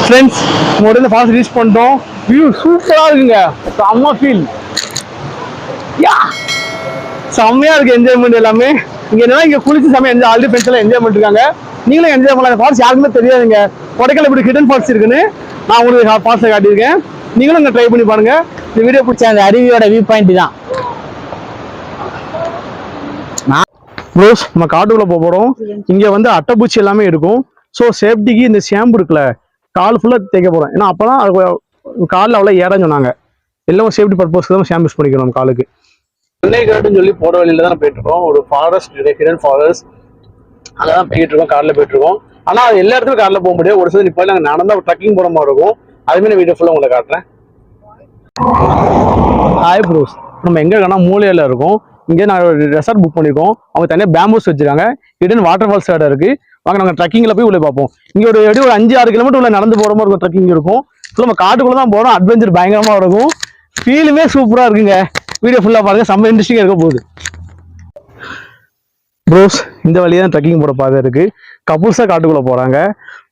Friends உங்களோட falls reach பண்ணிட்டோம். View சூப்பராக இருக்குங்க, செம்ம ஃபீல். செம்மையா இருக்கு என்ஜாய்மெண்ட் எல்லாமே. இங்க என்னன்னா இங்க குளிச்சு செம்மையா என்ஜாய், ஆல்ரெடி ஃப்ரெண்ட்ஸ் எல்லாம் என்ஜாய் பண்ணிருக்காங்க. நீங்களும் என்ஜாய் பண்ணலாம். ஃபால்ஸ் யாருக்குமே தெரியாதுங்க, கொடைக்கானல் இப்படி ஹிடன் ஃபால்ஸ் இருக்குன்னு நான் உங்களுக்கு ஃபால்ஸை காட்டியிருக்கேன். நீங்களும் இங்க ட்ரை பண்ணி பாருங்க. இந்த வீடியோ பிடிச்ச அந்த அருவியோட வியூ பாயிண்ட் தான். ப்ரோஸ் நம்ம காட்டுக்குள்ள போறோம். இங்க வந்து அட்டைப்பூச்சி எல்லாமே இருக்கும். ஸோ சேஃப்டிக்கு இந்த ஷாம்பு இருக்குல்ல, கால் ஃபுல்லா தேய்க்க போறோம். ஏன்னா அப்பதான் காலில் அவ்வளோ ஏறன்னு சொன்னாங்க. எல்லாம் சேஃப்டி பர்பஸ்க்கு தான் ஷாம்பு யூஸ் பண்ணிக்கணும் நம்ம காலுக்கு. சென்னை காட்டுன்னு சொல்லி போற வழியில தான் போயிட்டு இருக்கோம். ஒரு ஃபாரஸ்ட், ஹிடன் ஃபாரஸ்ட், அங்கதான் போயிட்டு இருக்கோம். கார்ல போயிட்டு இருக்கோம். ஆனா அது எல்லா இடத்துக்கும் கார்ல போக முடியாது. ஒரு சில இப்போ நாங்கள் நடந்தா ட்ரக்கிங் போற மாதிரி இருக்கும். அதுமாதிரி வீடியோ ஃபுல்லா உங்களை காட்டுறேன். ஹாய் ப்ரோஸ், நம்ம எங்க இருக்கோம்னா மூலையில இருக்கும். இங்கே நான் ஒரு ரெசார்ட் புக் பண்ணிருக்கோம். அவங்க தனியாக பேம்பூஸ் வச்சிருக்காங்க. ஹிடன் வாட்டர் ஃபால்ஸ் இடம் இருக்கு. வாங்க நாங்கள் ட்ரக்கிங்ல போய் உள்ள பார்ப்போம். இங்க ஒரு 5-6 கிலோமீட்டர் உள்ள நடந்து போற மாதிரி ஒரு ட்ரக்கிங் இருக்கும். நம்ம காட்டுக்குள்ள தான் போறோம். அட்வென்ச்சர் பயங்கரமா இருக்கும். ஃபீலுமே சூப்பரா இருக்குங்க. வீடியோ ஃபுல்லா பாருங்க, செம்ம இன்ட்ரெஸ்டிங்கா இருக்க போகுது. ப்ரோஸ் இந்த வழியா தான் ட்ரக்கிங் போற பாதை இருக்கு. கப்புள்ஸா காட்டுக்குள்ள போறாங்க.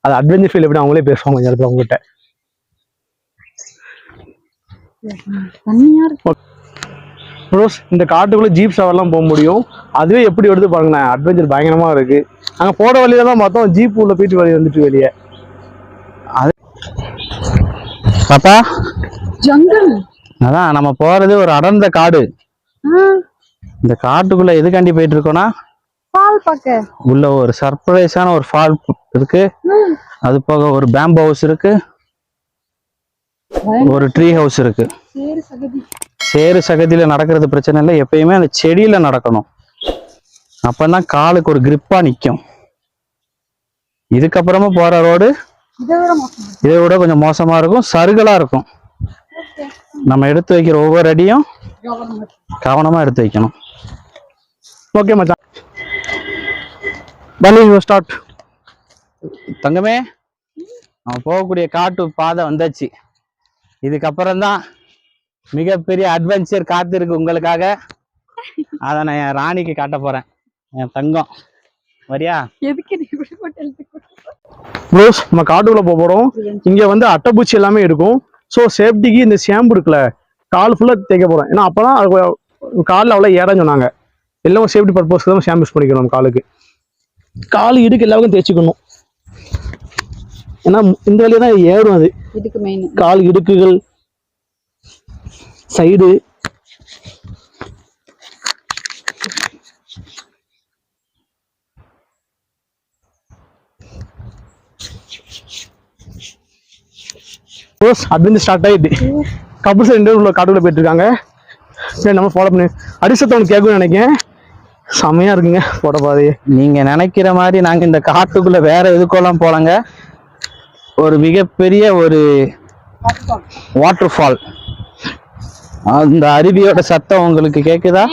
அது அட்வென்ச்சர் ஃபீல் எப்படி அவங்களே பேசுவாங்க கொஞ்சம் இடத்துல அவங்ககிட்ட. ப்ரோஸ் இந்த காட்டுக்குள்ள ஜீப் சவாரிலாம் போக முடியும். அதுவே எப்படி எடுத்து பாருங்க, அட்வென்ச்சர் பயங்கரமா இருக்கு. அங்க போற வழியில தான் பார்த்தோம் ஜீப் உள்ள போயிட்டு வழி வந்துட்டு வெளியே. அது பாப்பா ஜங்கல், அதான் நம்ம போறது ஒரு அடர்ந்த காடு. இந்த காட்டுக்குள்ள எதுக்காண்டி போயிட்டு இருக்கோம்னா ஃபால் பார்க்க. உள்ள ஒரு சர்ப்ரைஸான ஒரு ஃபால் இருக்கு. அது போக ஒரு பேம்பு ஹவுஸ் இருக்கு, ஒரு ட்ரீ ஹவுஸ் இருக்கு. சேரு சகதியில நடக்கிறது பிரச்சனை இல்லை, எப்பயுமே அந்த செடியில நடக்கணும். அப்பதான் காலுக்கு ஒரு கிரிப்பா நிக்கும். இதுக்கப்புறமா போற ரோடு இதை விட கொஞ்சம் மோசமா இருக்கும், சருகலா இருக்கும். நம்ம எடுத்து வைக்கிற ஒவ்வொரு அடியும் கவனமா எடுத்து வைக்கணும். ஓகே மச்சான், பலி ஸ்டார்ட். தங்கமே, நம்ம போகக்கூடிய காட்டு பாதை வந்தாச்சு. இதுக்கப்புறம் தான் மிகப்பெரிய அட்வென்ச்சர் காத்து இருக்கு உங்களுக்காக. அதை நான் என் ராணிக்கு காட்ட போறேன். என் தங்கம் வரியா? ப்ரோஸ் நம்ம காட்டுக்குள்ள போறோம். இங்க வந்து அட்டைப்பூச்சி எல்லாமே இருக்கும். ஸோ சேஃப்டிக்கு இந்த ஷாம்பு இருக்குல்ல, கால் ஃபுல்லா தேய்க்க போறோம். ஏன்னா அப்பதான் காலில் அவ்வளோ ஏறன்னு சொன்னாங்க. எல்லாம் சேஃப்டி பர்பஸ்க்கு தான் ஷாம்பு யூஸ் பண்ணிக்கணும் நம்ம காலுக்கு. கால் இடுக்கு எல்லாருக்கும் தேய்ச்சிக்கணும். ஏன்னா இந்த வழியா தான் ஏறும். அது கால் இடுக்குகள், சைடு. அட்வென்ச்சர் ஸ்டார்ட் ஆயிட்டு கப்புள்ஸ் 2 பேர் உள்ள காட்டுக்குள்ள போயிட்டு இருக்காங்க. சரி நம்ம ஃபாலோ பண்ணி அடிசத்தை ஒன்று கேட்கணும்னு நினைக்கிறேன். செம்மையா இருக்குங்க போட பாதையே. நீங்க நினைக்கிற மாதிரி நாங்க இந்த காட்டுக்குள்ள வேற எதுக்கெல்லாம் போலங்க. ஒரு மிகப்பெரிய ஒரு வாட்டர் ஃபால். அந்த அருவியோட சத்தம் உங்களுக்கு கேக்குதா?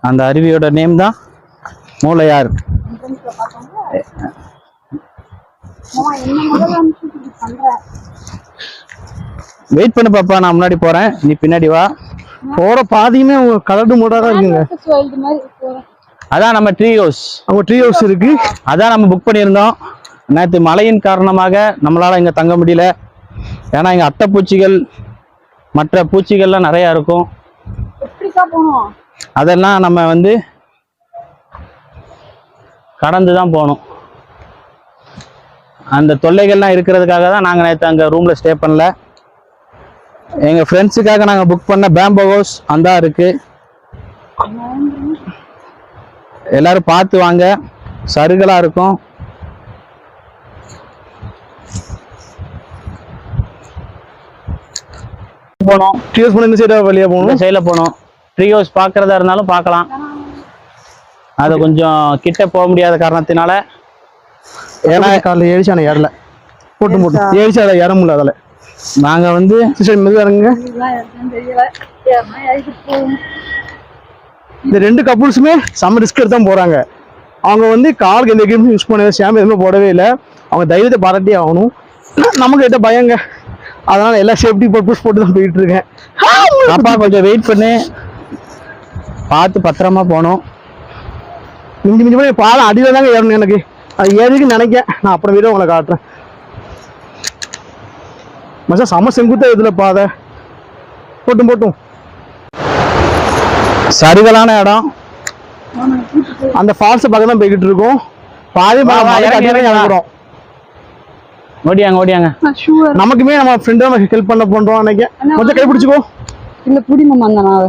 அந்த அருவியோட நேம் தான் மூளையார். வெயிட் பண்ணு பாப்பா, நான் முன்னாடி போறேன், நீ பின்னாடி வா. போற பாதியுமே கலடு மூடாதான் இருக்குங்க. அதான் நம்ம ட்ரீ ஹவுஸ். அவங்க ட்ரீ ஹவுஸ் இருக்கு, அதான் நம்ம புக் பண்ணியிருந்தோம். நேற்று மழையின் காரணமாக நம்மளால இங்க தங்க முடியல. ஏன்னா இங்க அட்டைப்பூச்சிகள் மற்ற பூச்சிகள்லாம் நிறைய இருக்கும். அதெல்லாம் நம்ம வந்து கடந்து தான் போகணும். அந்த தொல்லைகள்லாம் இருக்கிறதுக்காக தான் நாங்கள் நேற்று அங்கே ரூம்ல ஸ்டே பண்ணல. எங்கள் ஃப்ரெண்ட்ஸுக்காக நாங்கள் புக் பண்ண பேம்போ ஹவுஸ் அந்த இருக்கு. எல்லாரும் பார்த்து வாங்க, சருகலா இருக்கும். போனோம் ட்ரீ ஹவுஸ், இந்த சைடு வெளியே போகணும், சைடில் போகணும். ட்ரீ ஹவுஸ் பார்க்கறதா இருந்தாலும் பார்க்கலாம். அது கொஞ்சம் கிட்ட போக முடியாத காரணத்தினால, ஏன்னா காலையில் ஏறிச்சு ஆனால் ஏறல, போட்டு ஏறிச்சு அதை ஏற முடியல. அதில் நாங்கள் வந்து மெதுவாக இறங்குங்க. இந்த 2 கப்புள்ஸுமே செம்ம ரிஸ்க் எடுத்து தான் போகிறாங்க. அவங்க வந்து காலுக்கு எந்த எக்யூப்மெண்ட் யூஸ் பண்ண ஷாம்பு எதுவுமே போடவே இல்லை. அவங்க தைரியத்தை பாராட்டி ஆகணும். நமக்கு கிட்ட பயங்க, அதனால எல்லா சேஃப்டி பர்பஸ் போட்டு தான் போயிட்டு இருக்கேன். அப்பா கொஞ்சம் வெயிட் பண்ணு, பார்த்து பத்திரமா போகணும். மிஞ்சி மிஞ்சி போய் பாலம் அடியில் தாங்க ஏறணும். எனக்கு அது ஏறிக்கு நினைக்கிறேன். நான் அப்புறம் வீடியோ உங்களை காட்டுறேன். மச்சான் செம செங்குத்தா இதுல பாதை. போட்டும் சரிகளான இடம். அந்த ஃபால்ஸ் பக்கம் தான் போய்கிட்டு இருக்கோம். பாதி இறங்குறோம். ஓடியாங்க நமக்குமே நம்ம ஃப்ரெண்ட் தான் ஹெல்ப் பண்ண பண்றோம் நினைக்கிறேன். கொஞ்சம் கை பிடிச்சுக்கோ. இல்ல புடி மாமா அந்த நாவை.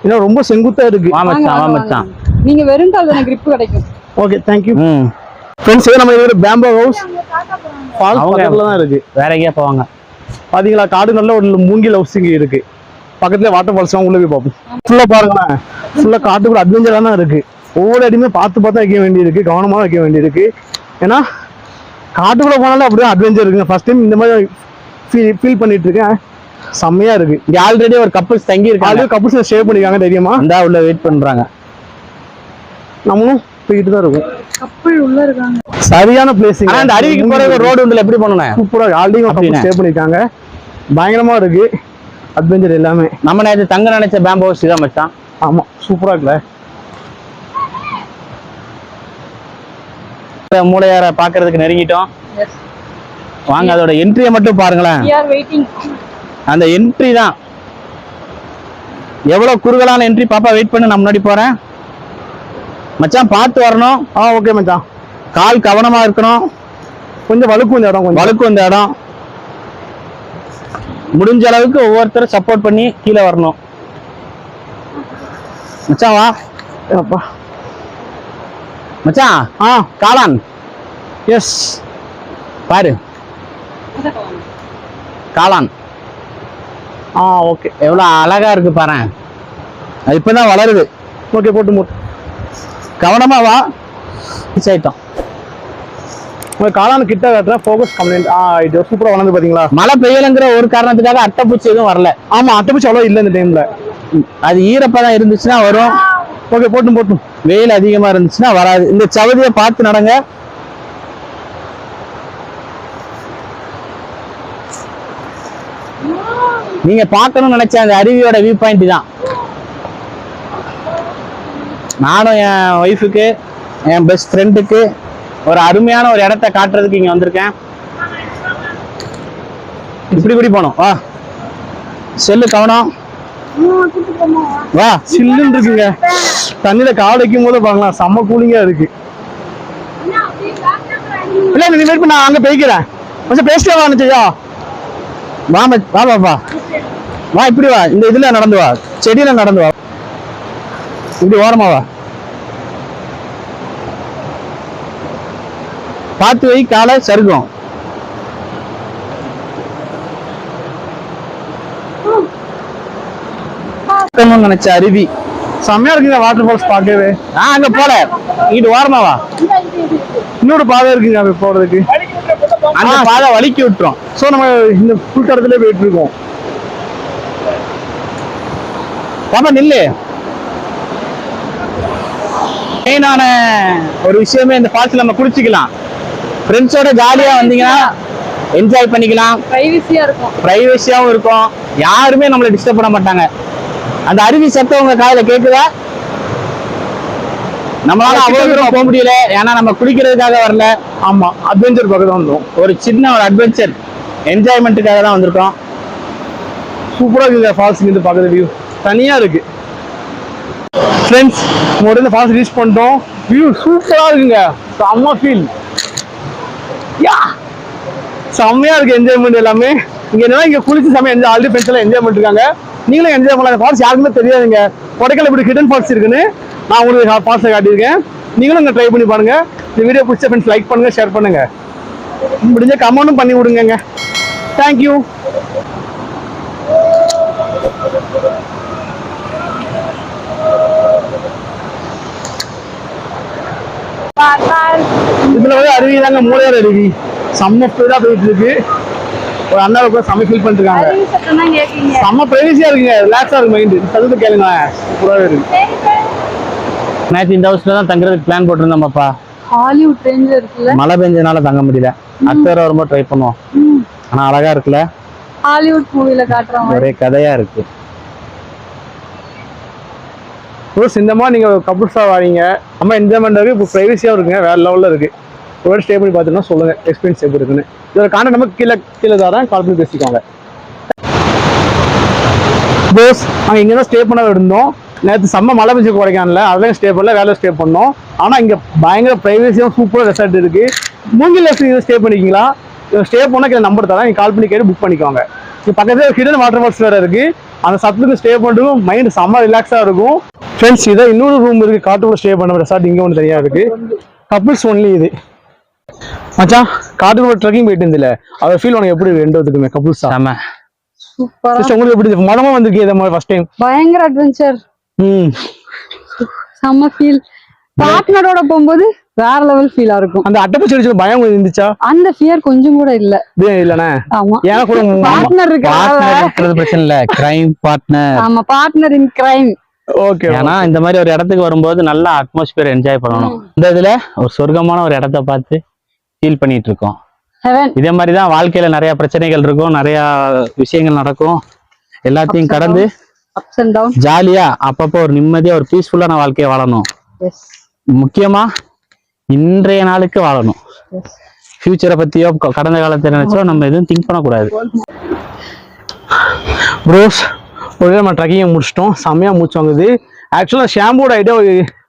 இல்ல ரொம்ப செங்குத்தா இருக்கு. மச்சான் நீங்க வெறும் கால்ல எனக்கு grip கிடைக்கும். Okay thank you. ஃப்ரெண்ட்ஸ் இது நம்ம இது பேம்போ ஹவுஸ் ஃபால்ஸ் பக்கத்துல தான் இருக்கு. வேற எங்கேயா போவாங்க பாத்தீங்களா? காடுகள்ல ஒரு மூங்கில் ஹவுஸ் இங்க இருக்கு. பக்கத்துல வாட்டர் ஃபால்ஸ் உள்ள போய் பார்ப்போம். ஃபுல்லா பாருங்களேன், ஃபுல்லா காட்டுக்குள்ள அட்வென்ச்சரா தான் இருக்கு. ஒவ்வொரு அடியுமே பார்த்து வைக்க வேண்டியிருக்கு, கவனமா வைக்க வேண்டியிருக்கு. ஏன்னா காட்டுக்குள்ள போனாலும் அப்படியே அட்வென்ச்சர் இருக்குங்க. ஃபர்ஸ்ட் டைம் இந்த மாதிரி ஃபீல் பண்ணிட்டு இருக்கேன். செம்மையா இருக்கு. இங்க ஆல்ரெடி ஒரு கப்புள்ஸ் தங்கி இருக்காங்க. கப்புள்ஸ் ஸ்டே பண்ணிருக்காங்க தெரியுமா? அந்த உள்ள வெயிட் பண்றாங்க. நம்மளும் போயிட்டு தான் இருக்கும். கப்பல் உள்ள இருக்காங்க. சரியான பிளேஸ். அந்த அருவிக்கு போற ஒரு ரோடு உண்டுல எப்படி பண்ணணும்? சூப்பரா ஆல்ரெடி கப்புள் ஸ்டே பண்ணிருக்காங்க. பயங்கரமா இருக்கு அட்வென்ச்சர் எல்லாமே. நம்ம நேற்று தங்க நினைச்ச பேம்போ ஹவுஸ் இதான் மச்சான். ஆமா சூப்பரா இருக்குல்ல. மூளையார பாக்குறதுக்கு நெருங்கிட்டோம். வாங்க அதோட என்ட்ரியை மட்டும் பாருங்களேன். We are waiting. அந்த என்ட்ரி தான் எவ்வளவு குறுகலான என்ட்ரி. பாப்பா வெயிட் பண்ணு, நான் முன்னாடி போறேன். மச்சான் பார்த்து வரணும். ஓகே மச்சான். கால் கவனமா இருக்கணும். கொஞ்சம் வழுக்கும் இந்த இடம். வழுக்கும் இந்த இடம். முடிஞ்ச அளவுக்கு ஒவ்வொருத்தரும் சப்போர்ட் பண்ணி கீழே வரணும். மச்சான் வா. அப்பா மச்சான் காளான். எஸ் பாரு காளான். ஓகே எவ்வளவு அழகா இருக்கு பாரு. அது இப்பதான் வளருது. ஓகே போட்டு கவனமா வா. மிஸ் ஆயிட்டோம். உங்க காளான் கிட்ட காட்டுறேன். Focus complaint. இது சூப்பரா வளர்ந்து பாத்தீங்களா? மழை பெய்யலங்கிற ஒரு காரணத்துக்காக அட்டைப்பூச்சி எதுவும் வரல. ஆமா அட்டைப்பூச்சி அவ்வளவு இல்ல இந்த டைம்ல. அது ஈரப்பதம் இருந்துச்சுன்னா வரும். ஓகே போட்டும். வெயில் அதிகமா இருந்துச்சுன்னா வராது. இந்த சவதியை பார்த்து நடங்க. நீங்க பார்க்கணும்னு நினைச்ச அந்த அருவியோட வியூ பாயிண்ட் தான். நானும் என் ஒய்ஃபுக்கு என் பெஸ்ட் ஃப்ரெண்டுக்கு ஒரு அருமையான ஒரு இடத்த காட்டுறதுக்கு இங்க வந்திருக்கேன். இப்படி போனோம். வா செல்லு கவனம். வா சில்லுன்னு இருக்குங்க. தண்ணியில கால் வைக்கும் போது பாக்கலாம் செம்ம கூலிங்கா இருக்கு. இல்ல நீ வெயிட் பண்ண, அங்க போய்க்கிறேன். கொஞ்சம் பேசிட்டே வா நிச்சயா. வா வா வா இப்படி வா. இந்த இதுல நடந்து வா, செடியில நடந்து வா. இப்படி ஓரமா வா. பார்த்து வை, காலை சருகும். நினைச்ச அருவி செம்மையா இருக்குங்க. வாட்டர் ஃபால்ஸ் பார்க்கவே. அங்க போல இங்கிட்டு ஓரமா வா. இன்னொரு பாதை இருக்குங்க அங்க போறதுக்கு. அந்த பாதை வலிக்கி விட்டுரும். சோ நம்ம இந்த புல் தடத்துல போயிட்டு இருக்கோம். பாப்பா நில்லு. மெயினான ஒரு விஷயமே இந்த ஃபால்ஸ்ல நம்ம குளிச்சுக்கலாம். ஃப்ரெண்ட்ஸோட ஜாலியா வந்தீங்கன்னா என்ஜாய் பண்ணிக்கலாம். பிரைவசியாவும் இருக்கும். யாருமே நம்மளை டிஸ்டர்ப் பண்ண மாட்டாங்க. அந்த அருவி சத்தம் உங்க காதுல கேக்குதா? நம்மளால அவ்வளவு தூரம் போக முடியல. ஏன்னா நம்ம குளிக்கிறதுக்காக வரல. ஆமா அட்வென்ச்சர் பார்க்க தான் வந்தோம். ஒரு சின்ன ஒரு அட்வென்ச்சர் என்ஜாய்மெண்ட்டுக்காக தான் வந்திருக்கோம். சூப்பரா இருக்குங்க ஃபால்ஸ் இருந்து பார்க்குற வியூ. தனியா இருக்கு. ஃப்ரெண்ட்ஸ் உடனே ஃபால்ஸ் ரீச் பண்ணிட்டோம். வியூ சூப்பரா இருக்குங்க. செம்ம ஃபீல். செம்மையா இருக்கு என்ஜாய்மெண்ட் எல்லாமே. இங்க என்னன்னா இங்க குளிச்சு செம்மையா என்ஜாய். ஆல்ரெடி ஃப்ரெண்ட்ஸ் எல்லாம் என்ஜாய் பண்ணிருக்காங்க. நீங்களும் என்ஜாய் பண்ணலாம். ஃபால்ஸ் யாருக்குமே தெரியாதுங்க. கொடைக்கானல் இப்படி ஹிடன் ஃபால்ஸ் இருக்குன்னு நான் உங்களுக்கு ஃபால்ஸை காட்டியிருக்கேன். நீங்களும் இங்க ட்ரை பண்ணி பாருங்க. இந்த வீடியோ பிடிச்ச ஃப்ரெண்ட்ஸ் லைக் பண்ணுங்க, ஷேர் பண்ணுங்க, முடிஞ்ச கமெண்ட்டும் பண்ணி விடுங்க. தேங்க்யூ. இதுல வந்து அருவி தாங்க, மூளையார் அருவி. செம்ம ஸ்பீடா போயிட்டு இருக்கு. ஒரு அண்ணாவை கூட செம்ம ஃபீல் பண்ணிட்டு இருக்காங்க. செம்ம பிரைவசியா இருக்குங்க. ரிலாக்ஸா இருக்கு மைண்ட். சதுத்து கேளுங்க. சூப்பராவே இருக்கு. நேற்று இந்த ஹவுஸ்ல தான் தங்குறதுக்கு பிளான் போட்டிருந்தோம் பாப்பா. ஹாலிவுட் ரேஞ்சில் இருக்குல்ல. மழை பெஞ்சனால தங்க முடியல. அடுத்த தடவை வரும்போது ட்ரை பண்ணுவோம். ஆனா அழகா இருக்குல்ல. ஹாலிவுட் மூவில காட்டுறாங்க. ஒரே கதையா இருக்கு. இந்த மாதிரி நீங்க கப்புள்ஸா வாரீங்க, நம்ம என்ஜாய்மெண்ட் இருக்கு. இப்போ பிரைவசியா இருக்குங்க. வேற லெவல்ல இருக்கு. ஒரு ஸ்டே பண்ணி பார்த்துன்னா சொல்லுங்க எக்ஸ்பீரியன்ஸ் எப்படி இருக்குன்னு. இதோட கான்டாக்ட் நம்ம கீழே தரேன், கால் பண்ணி பேசிக்கோங்க. போஸ் நாங்கள் இங்கே தான் ஸ்டே பண்ண இருந்தோம். நேற்று செம்ம மழை பெஞ்சு குறைக்கானல, அதெல்லாம் ஸ்டே பண்ணல, வேலை ஸ்டே பண்ணோம். ஆனால் இங்கே பயங்கர ப்ரைவசியும் சூப்பராக ரெசார்ட் இருக்கு. மூங்கில் ஸ்டே பண்ணிக்கிங்களா? ஸ்டே பண்ணால் கீழே நம்பர் தரேன், நீங்கள் கால் பண்ணி கேட்டு புக் பண்ணிக்கோங்க. இது பக்கத்தில் ஹிடன் வாட்டர் ஃபால்ஸ் வேறு இருக்கு. அந்த சத்துக்கு ஸ்டே பண்ணுறதும் மைண்ட் செம்ம ரிலாக்ஸாக இருக்கும். ஃப்ரெண்ட்ஸ் இதை இன்னொரு ரூம் இருக்கு, காட்டுக்குள்ள ஸ்டே பண்ண ரெசார்ட் இங்கே ஒன்று தனியாக இருக்கு. கப்புள்ஸ் ஒன்லி இது. மச்சான் காட்டுக்குள்ள ட்ரெக்கிங் போயிட்டு இருந்தில்ல, அதை ஃபீல் உனக்கு எப்படி ரெண்டுத்துக்குமே கப்புள்ஸ் ஆமா சூப்பரா உங்களுக்கு எப்படி மனமா வந்திருக்கு இதை மாதிரி ஃபர்ஸ்ட் டைம்? பயங்கர அட்வென்ச்சர், செம்ம ஃபீல். பார்ட்னரோட போகும்போது வேற லெவல் ஃபீலா இருக்கும். அந்த அட்டப்பூச்சி அடிச்சு பயம் இருந்துச்சா? அந்த ஃபியர் கொஞ்சம் கூட இல்ல. இல்லனே. ஆமா, ஏன்னா கூட பார்ட்னர் இருக்கிறது பிரச்சனை இல்ல, கிரைம் பார்ட்னர். ஆமா, பார்ட்னர் இன் கிரைம். ஓகே. ஏன்னா இந்த மாதிரி ஒரு இடத்துக்கு வரும்போது நல்ல அட்மாஸ்பியர் என்ஜாய் பண்ணணும். இந்த இதுல ஒரு சொர்க்கமான ஒரு இடத்த பார்த்து ஃபீல் பண்ணிட்டு இருக்கோம். இதே மாதிரிதான் வாழ்க்கையில நிறைய பிரச்சனைகள் இருக்கும், நிறைய விஷயங்கள் நடக்கும். எல்லாத்தையும் கடந்து அப்ஸ் அண்ட் டவுன் ஜாலியா அப்பப்போ ஒரு நிம்மதியா ஒரு பீஸ்ஃபுல்லான வாழ்க்கையை வாழணும். முக்கியமா இன்றைய நாளுக்கு வாழணும். ஃபியூச்சரை பத்தியோ கடந்த காலத்தை நினைச்சோ நம்ம எதுவும் திங்க் பண்ணக்கூடாது. ப்ரோஸ் ஒரு நம்ம ட்ரக்கிங்கை முடிச்சிட்டோம், செம்மையா மூச்சு வாங்குது. ஆக்சுவலாக ஷாம்போட ஐடியா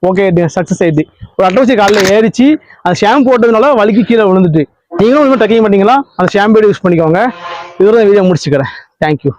ஓகே சக்ஸஸ் ஆயிடுச்சு. ஒரு அட்டவசி காலில் ஏறிச்சு, அந்த ஷாம்பு போட்டதுனால வலிக்கு கீழே விழுந்துட்டு. நீங்களும் ட்ரக்கிங் பண்ணீங்களா? அந்த ஷாம்பு யூஸ் பண்ணிக்கோங்க. இதோட வீடியோ முடிச்சுக்கிறேன். தேங்க்யூ.